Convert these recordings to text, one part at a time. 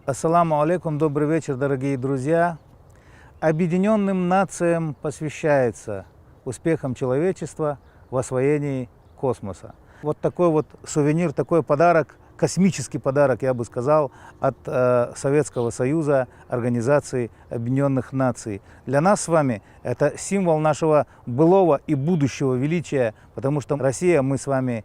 Ассаламу алейкум, добрый вечер, дорогие друзья. Объединенным нациям посвящается успехам человечества в освоении космоса. Вот такой вот сувенир, такой подарок, космический подарок, я бы сказал, от Советского Союза, Организации Объединенных Наций. Для нас с вами это символ нашего былого и будущего величия, потому что Россия, мы с вами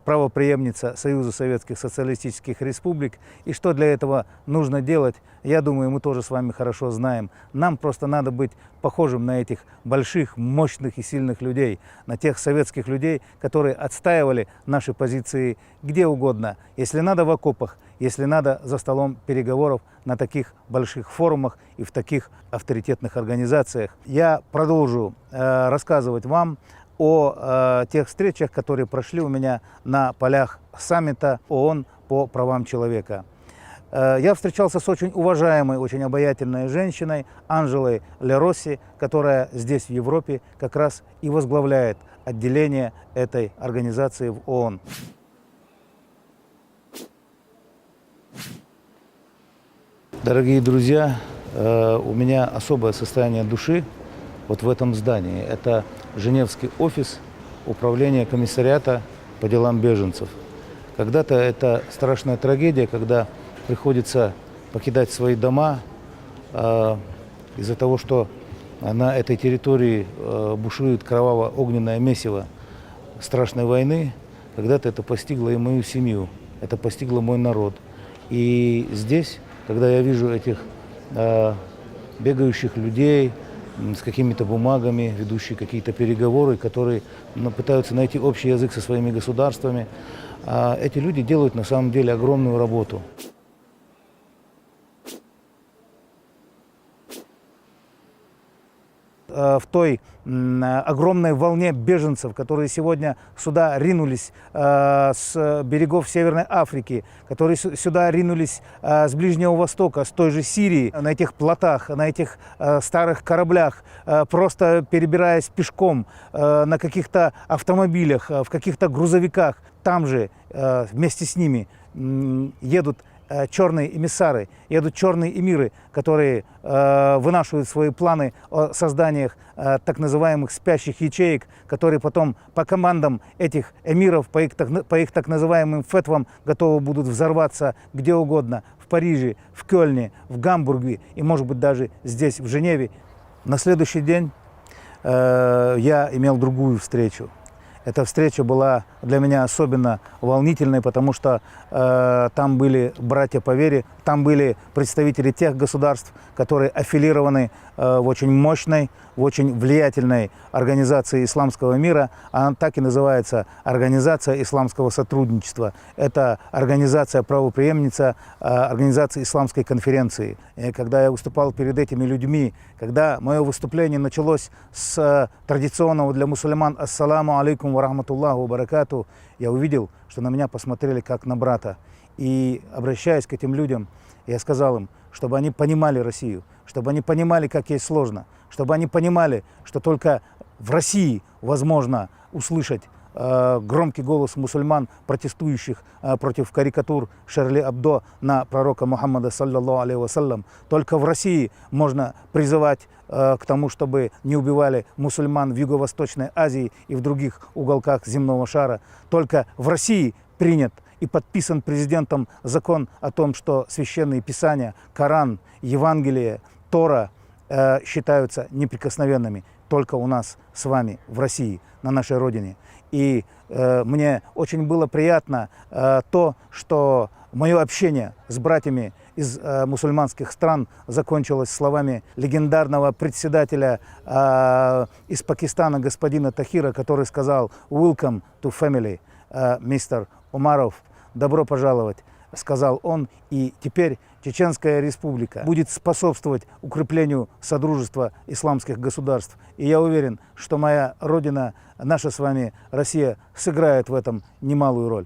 правопреемница Союза Советских Социалистических Республик. И что для этого нужно делать, я думаю, мы тоже с вами хорошо знаем. Нам просто надо быть похожим на этих больших, мощных и сильных людей, на тех советских людей, которые отстаивали наши позиции где угодно, если надо в окопах, если надо за столом переговоров на таких больших форумах и в таких авторитетных организациях. Я продолжу рассказывать вам о тех встречах, которые прошли у меня на полях саммита ООН по правам человека. Я встречался с очень уважаемой, очень обаятельной женщиной Анжелой Леросси, которая здесь, в Европе, как раз и возглавляет отделение этой организации в ООН. Дорогие друзья, у меня особое состояние души вот в этом здании. Это Женевский офис управления комиссариата по делам беженцев. Когда-то это страшная трагедия, когда приходится покидать свои дома из-за того, что на этой территории бушует кроваво-огненное месиво страшной войны. Когда-то это постигло и мою семью, это постигло мой народ. И здесь, когда я вижу этих бегающих людей с какими-то бумагами, ведущие какие-то переговоры, которые пытаются найти общий язык со своими государствами, эти люди делают на самом деле огромную работу. В той огромной волне беженцев, которые сегодня сюда ринулись с берегов Северной Африки, которые сюда ринулись с Ближнего Востока, с той же Сирии, на этих плотах, на этих старых кораблях, просто перебираясь пешком на каких-то автомобилях, в каких-то грузовиках. Там же вместе с ними едут черные эмиссары, едут черные эмиры, которые вынашивают свои планы о созданиях так называемых спящих ячеек, которые потом по командам этих эмиров, по их так называемым фетвам готовы будут взорваться где угодно, в Париже, в Кёльне, в Гамбурге и, может быть, даже здесь, в Женеве. На следующий день я имел другую встречу. Эта встреча была для меня особенно волнительной, потому что там были братья по вере, там были представители тех государств, которые аффилированы в очень мощной, в очень влиятельной организации исламского мира. Она так и называется Организация исламского сотрудничества. Это организация-правопреемница Организации исламской конференции. И когда я выступал перед этими людьми, когда мое выступление началось с традиционного для мусульман «Ассаламу алейкум ва рахматуллаху ва баракату», я увидел, что на меня посмотрели как на брата. И, обращаясь к этим людям, я сказал им, чтобы они понимали Россию, чтобы они понимали, как ей сложно, чтобы они понимали, что только в России возможно услышать громкий голос мусульман, протестующих против карикатур Шарли Абдо на пророка Мухаммада, саллаллаху алейхи вассалям. Только в России можно призывать к тому, чтобы не убивали мусульман в Юго-Восточной Азии и в других уголках земного шара. Только в России принят и подписан президентом закон о том, что священные писания, Коран, Евангелие, Тора считаются неприкосновенными. Только у нас с вами в России, на нашей родине. И мне очень было приятно то, что мое общение с братьями из мусульманских стран закончилось словами легендарного председателя из Пакистана господина Тахира, который сказал «Welcome to family, мистер Умаров, добро пожаловать», сказал он, и теперь Чеченская Республика будет способствовать укреплению содружества исламских государств. И я уверен, что моя родина, наша с вами Россия, сыграет в этом немалую роль.